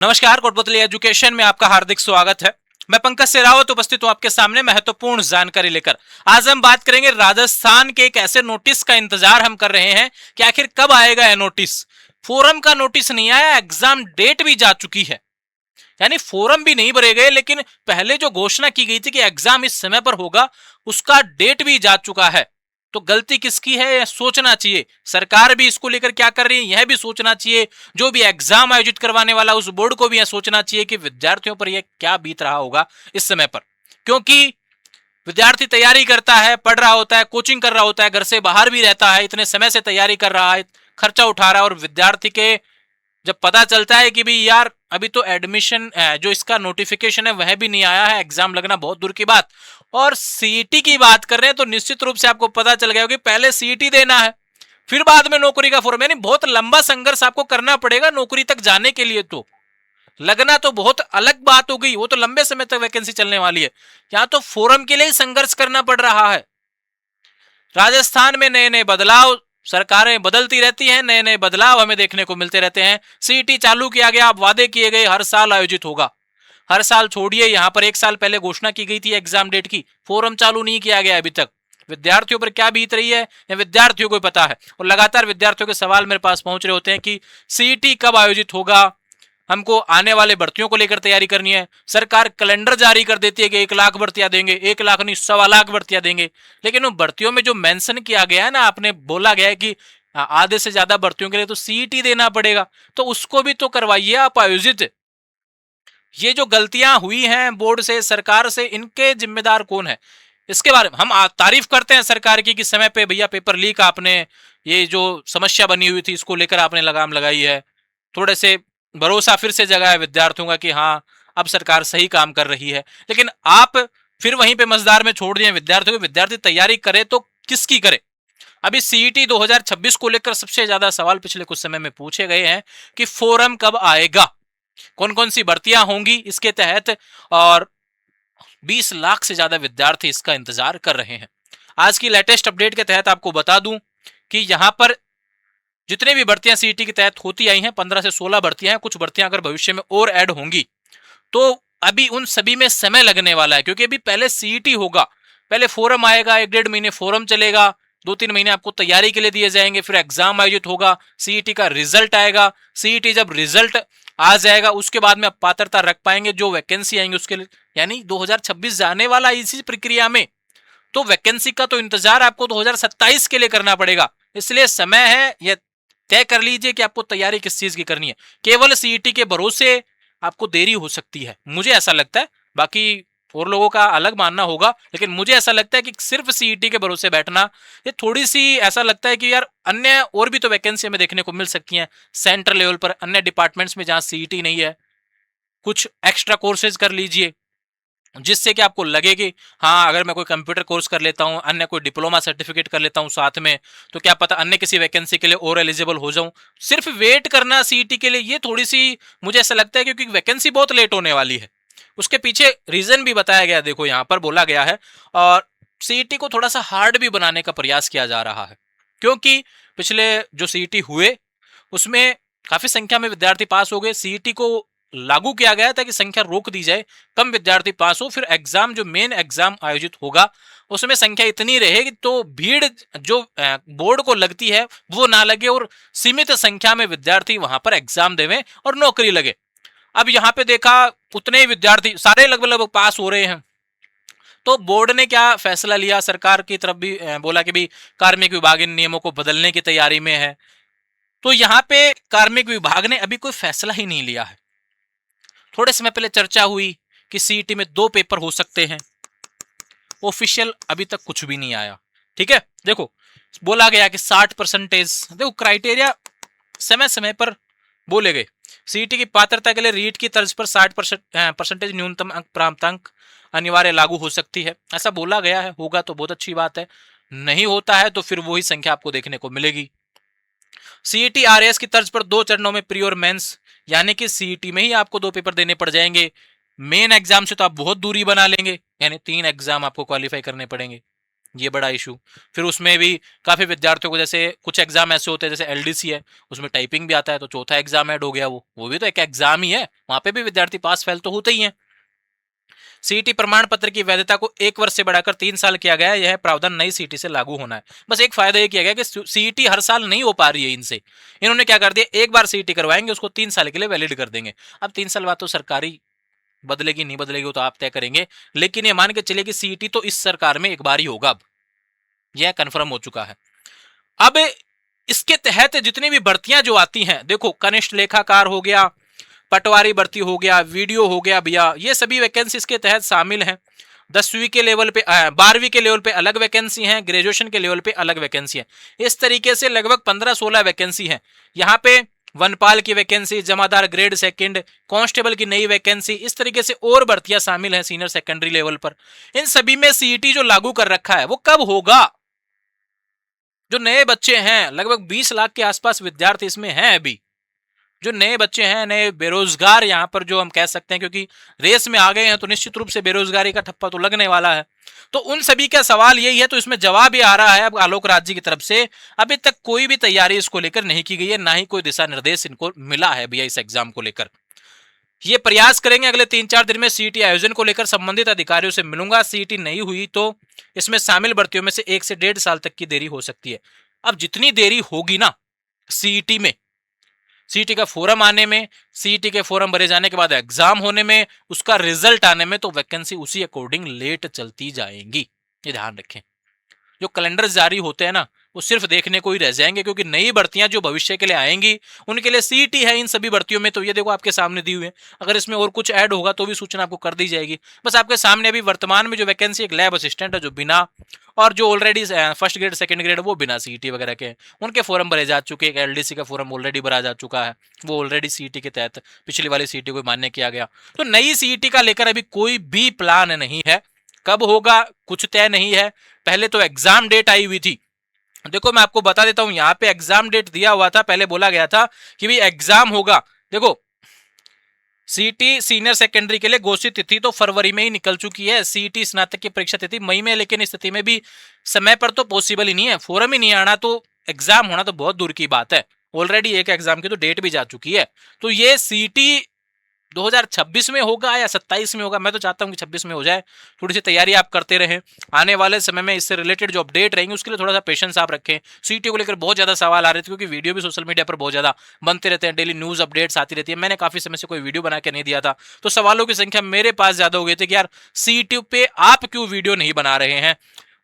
नमस्कार, कोटपुतली एजुकेशन में आपका हार्दिक स्वागत है। मैं पंकज सेरावत उपस्थित हूं आपके सामने महत्वपूर्ण जानकारी लेकर। आज हम बात करेंगे राजस्थान के एक ऐसे नोटिस का इंतजार हम कर रहे हैं कि आखिर कब आएगा यह नोटिस। फोरम का नोटिस नहीं आया, एग्जाम डेट भी जा चुकी है, यानी फोरम भी नहीं भरे गए, लेकिन पहले जो घोषणा की गई थी कि एग्जाम इस समय पर होगा, उसका डेट भी जा चुका है। तो गलती किसकी है यह सोचना चाहिए। सरकार भी इसको लेकर क्या कर रही है यह भी सोचना चाहिए। जो भी एग्जाम आयोजित करवाने वाला उस बोर्ड को भी यह सोचना चाहिए कि विद्यार्थियों पर यह क्या बीत रहा होगा इस समय पर। क्योंकि विद्यार्थी तैयारी करता है, पढ़ रहा होता है, कोचिंग कर रहा होता है, घर से बाहर भी रहता है, इतने समय से तैयारी कर रहा है, खर्चा उठा रहा है, और विद्यार्थी के जब पता चलता है कि भाई यार अभी तो एडमिशन जो इसका नोटिफिकेशन है वह भी नहीं आया है, एग्जाम लगना बहुत दूर की बात, और सीईटी की बात कर रहे हैं, तो निश्चित रूप से आपको पता चल गया कि पहले सीईटी देना है, फिर बाद में नौकरी का फॉर्म, यानी बहुत लंबा संघर्ष आपको करना पड़ेगा नौकरी तक जाने के लिए। तो लगना तो बहुत अलग बात हो गई, वो तो लंबे समय तक वैकेंसी चलने वाली है, यहाँ तो फोरम के लिए ही संघर्ष करना पड़ रहा है। राजस्थान में नए नए बदलाव, सरकारें बदलती रहती हैं, नए नए बदलाव हमें देखने को मिलते रहते हैं। सीईटी चालू किया गया, अब वादे किए गए हर साल आयोजित होगा। हर साल छोड़िए, यहां पर एक साल पहले घोषणा की गई थी एग्जाम डेट की, फोरम चालू नहीं किया गया अभी तक। विद्यार्थियों पर क्या बीत रही है या विद्यार्थियों को पता है, और लगातार विद्यार्थियों के सवाल मेरे पास पहुंच रहे होते हैं कि सीईटी कब आयोजित होगा, हमको आने वाले भर्तियों को लेकर तैयारी करनी है। सरकार कैलेंडर जारी कर देती है कि 1 लाख भर्तियां देंगे, 1 लाख नहीं 1.25 लाख भर्तियां देंगे, लेकिन उन भर्तियों में जो मेंशन किया गया है ना, आपने बोला गया है कि आधे से ज्यादा भर्तियों के लिए तो सीईटी देना पड़ेगा, तो उसको भी तो करवाइए आप आयोजित। ये जो गलतियां हुई हैं बोर्ड से, सरकार से, इनके जिम्मेदार कौन है, इसके बारे में हम तारीफ करते हैं सरकार की कि समय पे भैया पेपर लीक आपने, ये जो समस्या बनी हुई थी इसको लेकर आपने लगाम लगाई है, थोड़े से भरोसा फिर से जगा है विद्यार्थियों का कि हाँ अब सरकार सही काम कर रही है। लेकिन आप फिर वहीं पे मजदार में छोड़ दिए विद्यार्थियों को। विद्यार्थी तैयारी करे तो किसकी करे। अभी सीईटी 2026 को लेकर सबसे ज्यादा सवाल पिछले कुछ समय में पूछे गए हैं कि फोरम कब आएगा, कौन कौन सी भर्तियां होंगी इसके तहत, और 20 लाख से ज्यादा विद्यार्थी इसका इंतजार कर रहे हैं। आज की लेटेस्ट अपडेट के तहत आपको बता दूं कि यहां पर जितने भी भर्तियां सीईटी के तहत होती आई हैं, 15 से 16 भर्तियां हैं, कुछ भर्तियां अगर भविष्य में और ऐड होंगी तो अभी उन सभी में समय लगने वाला है, क्योंकि अभी पहले सीईटी होगा, पहले फोरम आएगा, 1-1.5 महीने फोरम चलेगा, 2-3 महीने आपको तैयारी के लिए दिए जाएंगे, फिर एग्जाम आयोजित होगा, सीईटी का रिजल्ट आएगा, सीईटी जब रिजल्ट आ जाएगा उसके बाद में आप पात्रता रख पाएंगे, जो वैकेंसी आएंगे उसके लिए, यानी 2026 जाने वाला इसी प्रक्रिया में। तो वैकेंसी का तो इंतजार आपको 2027 के लिए करना पड़ेगा, इसलिए समय है, यह तय कर लीजिए कि आपको तैयारी किस चीज की करनी है। केवल सीईटी के भरोसे आपको देरी हो सकती है, मुझे ऐसा लगता है, बाकी और लोगों का अलग मानना होगा, लेकिन मुझे ऐसा लगता है कि सिर्फ सीईटी के भरोसे बैठना, ये थोड़ी सी ऐसा लगता है कि यार अन्य और भी तो वैकेंसी हमें देखने को मिल सकती हैं सेंट्रल लेवल पर, अन्य डिपार्टमेंट्स में जहां सीईटी नहीं है, कुछ एक्स्ट्रा कोर्सेज कर लीजिए, जिससे कि आपको लगे कि हाँ अगर मैं कोई कंप्यूटर कोर्स कर लेता हूँ, अन्य कोई डिप्लोमा सर्टिफिकेट कर लेता हूँ साथ में, तो क्या पता अन्य किसी वैकेंसी के लिए और एलिजिबल हो जाऊं। सिर्फ वेट करना सीईटी के लिए, ये थोड़ी सी मुझे ऐसा लगता है, क्योंकि वैकेंसी बहुत लेट होने वाली है। उसके पीछे रीजन भी बताया गया, देखो यहाँ पर बोला गया है, और सीईटी को थोड़ा सा हार्ड भी बनाने का प्रयास किया जा रहा है, क्योंकि पिछले जो सीईटी हुए उसमें काफी संख्या में विद्यार्थी पास हो गए। सीईटी को लागू किया गया था कि संख्या रोक दी जाए, कम विद्यार्थी पास हो, फिर एग्जाम जो मेन एग्जाम आयोजित होगा उसमें संख्या इतनी रहेगी तो भीड़ जो बोर्ड को लगती है वो ना लगे, और सीमित संख्या में विद्यार्थी वहां पर एग्जाम देवें और नौकरी लगे। अब यहाँ पे देखा उतने ही विद्यार्थी सारे लगभग लगभग पास हो रहे हैं, तो बोर्ड ने क्या फैसला लिया, सरकार की तरफ भी बोला कि भाई कार्मिक विभाग इन नियमों को बदलने की तैयारी में है। तो यहाँ पे कार्मिक विभाग ने अभी कोई फैसला ही नहीं लिया है। थोड़े समय पहले चर्चा हुई कि सीईटी में 2 पेपर हो सकते हैं, ऑफिशियल अभी तक कुछ भी नहीं आया। ठीक है, देखो बोला गया कि 60%, देखो क्राइटेरिया समय समय पर बोले गए, सीईटी की पात्रता के लिए रीट की तर्ज पर 60% न्यूनतम अंक प्राप्तांक अनिवार्य लागू हो सकती है, ऐसा बोला गया है। होगा तो बहुत अच्छी बात है, नहीं होता है तो फिर वही संख्या आपको देखने को मिलेगी। सीईटी आरएस की तर्ज पर 2 चरणों में प्री और मेंस, यानी कि सीईटी में ही आपको 2 पेपर देने पड़ जाएंगे, मेन एग्जाम से तो आप बहुत दूरी बना लेंगे, यानी 3 एग्जाम आपको क्वालिफाई करने पड़ेंगे। ये बड़ा इशू। फिर उसमें भी काफी विद्यार्थियों को, जैसे कुछ एग्जाम ऐसे होते हैं जैसे एलडीसी है, उसमें टाइपिंग भी आता है, तो चौथा एग्जाम ऐड हो गया, वो भी तो एक एग्जाम ही है, वहां पे भी विद्यार्थी पास फेल तो होते ही हैं। सीईटी प्रमाण पत्र की वैधता को 1 वर्ष से बढ़ाकर 3 साल किया गया है। यह प्रावधान नई सीईटी से लागू होना है। बस एक फायदा ये किया गया कि सीईटी हर साल नहीं हो पा रही है इनसे, इन्होंने क्या कर दिया, एक बार सीईटी करवाएंगे, उसको 3 साल के लिए वैलिड कर देंगे। अब 3 साल बाद तो सरकारी बदलेगी नहीं बदलेगी वो तो आप तय करेंगे, लेकिन ये मान के चलिए कि सीईटी तो इस सरकार में एक बार ही होगा, अब यह कंफर्म हो चुका है। अब इसके तहत जितनी भी भर्तियां जो आती हैं, देखो कनिष्ठ लेखाकार हो गया, पटवारी भर्ती हो गया, वीडियो हो गया भैया, ये सभी वैकेंसी इसके तहत शामिल हैं। 10वीं के लेवल पे 12वीं के लेवल पे अलग वैकेंसी हैं, ग्रेजुएशन के लेवल पे अलग वैकेंसी है। इस तरीके से लगभग 15-16 वैकेंसी हैं। यहाँ पे वनपाल की वैकेंसी, जमादार ग्रेड सेकंड, कांस्टेबल की नई वैकेंसी, इस तरीके से और भर्तियां शामिल हैं सीनियर सेकेंडरी लेवल पर। इन सभी में सीईटी जो लागू कर रखा है वो कब होगा? जो नए बच्चे हैं, लगभग 20 लाख के आसपास विद्यार्थी इसमें हैं अभी, जो नए बच्चे हैं, नए बेरोजगार यहाँ पर जो हम कह सकते हैं, क्योंकि रेस में आ गए हैं तो निश्चित रूप से बेरोजगारी का ठप्पा तो लगने वाला है। तो उन सभी का सवाल यही है, तो इसमें जवाब ये आ रहा है अब आलोक राज जी की तरफ से, अभी तक कोई भी तैयारी इसको लेकर नहीं की गई है, ना ही कोई दिशा निर्देश इनको मिला है भैया इस एग्जाम को लेकर। ये प्रयास करेंगे अगले 3-4 दिन में सीईटी आयोजन को लेकर संबंधित अधिकारियों से मिलूंगा। सीईटी नहीं हुई तो इसमें शामिल भर्तियों में से 1 से 1.5 साल तक की देरी हो सकती है। अब जितनी देरी होगी ना सीईटी में, सीईटी का फॉरम आने में, सीईटी के फॉरम भरे जाने के बाद एग्जाम होने में, उसका रिजल्ट आने में, तो वैकेंसी उसी अकॉर्डिंग लेट चलती जाएंगी, ये ध्यान रखें। जो कैलेंडर जारी होते हैं ना वो सिर्फ देखने को ही रह जाएंगे, क्योंकि नई भर्तियां जो भविष्य के लिए आएंगी उनके लिए सीईटी है इन सभी भर्तियों में। तो ये देखो आपके सामने दी हुई है, अगर इसमें और कुछ ऐड होगा तो भी सूचना आपको कर दी जाएगी। बस आपके सामने अभी वर्तमान में जो वैकेंसी एक लैब असिस्टेंट है जो बिना, और जो already first grade second grade वो बिना सीईटी वगैरह के, उनके फॉर्म भरे जा चुके हैं। एलडीसी का फॉर्म ऑलरेडी भरा जा चुका है, वो ऑलरेडी सीईटी के तहत पिछली वाली सीईटी को मान्य किया गया। तो नई सीईटी का लेकर अभी कोई भी प्लान नहीं है, कब होगा कुछ तय नहीं है। पहले तो एग्जाम डेट आई हुई थी, देखो मैं आपको बता देता हूं, यहां पे एग्जाम डेट दिया हुआ था, पहले बोला गया था कि भाई एग्जाम होगा। देखो सीईटी सीनियर सेकेंडरी के लिए घोषित तिथि तो फरवरी में ही निकल चुकी है, सीईटी स्नातक की परीक्षा तिथि मई में, लेकिन इस स्थिति में भी समय पर तो पॉसिबल ही नहीं है, फॉरम ही नहीं आना तो एग्जाम होना तो बहुत दूर की बात है। ऑलरेडी एक एग्जाम की तो डेट भी जा चुकी है। तो ये सीईटी 2026 में होगा या 27 में होगा, मैं तो चाहता हूं कि 26 में हो जाए। थोड़ी सी तैयारी आप करते रहें, आने वाले समय में इससे रिलेटेड जो अपडेट रहेंगे उसके लिए थोड़ा सा पेशेंस आप रखें। सीईटी को लेकर बहुत ज्यादा सवाल आ रहे थे, क्योंकि वीडियो भी सोशल मीडिया पर बहुत ज्यादा बनते रहते हैं, डेली न्यूज अपडेट्स आती रहती है। मैंने काफी समय से कोई वीडियो बना के नहीं दिया था, तो सवालों की संख्या मेरे पास ज्यादा हो गई थी कि यार सीईटी पे आप क्यों वीडियो नहीं बना रहे हैं,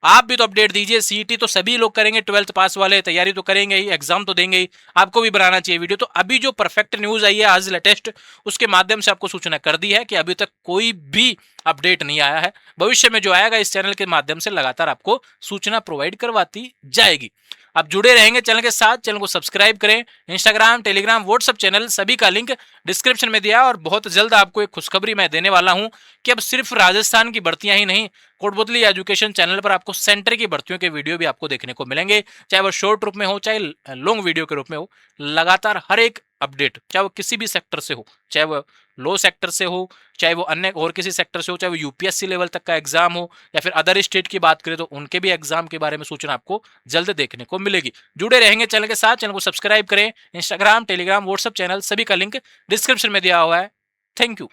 आप भी तो अपडेट दीजिए। सीईटी तो सभी लोग करेंगे, 12th पास वाले तैयारी तो करेंगे ही, एग्जाम तो देंगे ही, आपको भी बनाना चाहिए वीडियो। तो अभी जो परफेक्ट न्यूज आई है आज लेटेस्ट, उसके माध्यम से आपको सूचना कर दी है कि अभी तक कोई भी अपडेट नहीं आया है। भविष्य में जो आएगा इस चैनल के माध्यम से लगातार आपको सूचना प्रोवाइड करवाती जाएगी। आप जुड़े रहेंगे चैनल के साथ, चैनल को सब्सक्राइब करें। इंस्टाग्राम, टेलीग्राम, व्हाट्सएप चैनल सभी का लिंक डिस्क्रिप्शन में दिया। और बहुत जल्द आपको एक खुशखबरी मैं देने वाला हूं कि अब सिर्फ राजस्थान की भर्तियां ही नहीं, कोटबुतली एजुकेशन चैनल पर आपको सेंटर की भर्तियों के वीडियो भी आपको देखने को मिलेंगे, चाहे वो शॉर्ट रूप में हो चाहे लॉन्ग वीडियो के रूप में हो। लगातार हर एक अपडेट, चाहे वो किसी भी सेक्टर से हो, चाहे वो लो सेक्टर से हो, चाहे वो अन्य और किसी सेक्टर से हो, चाहे वो यूपीएससी लेवल तक का एग्जाम हो, या फिर अदर स्टेट की बात करें तो उनके भी एग्जाम के बारे में सूचना आपको जल्द देखने को मिलेगी। जुड़े रहेंगे चैनल के साथ, चैनल को सब्सक्राइब करें। इंस्टाग्राम, टेलीग्राम, व्हाट्सएप चैनल सभी का लिंक डिस्क्रिप्शन में दिया हुआ है। Thank you.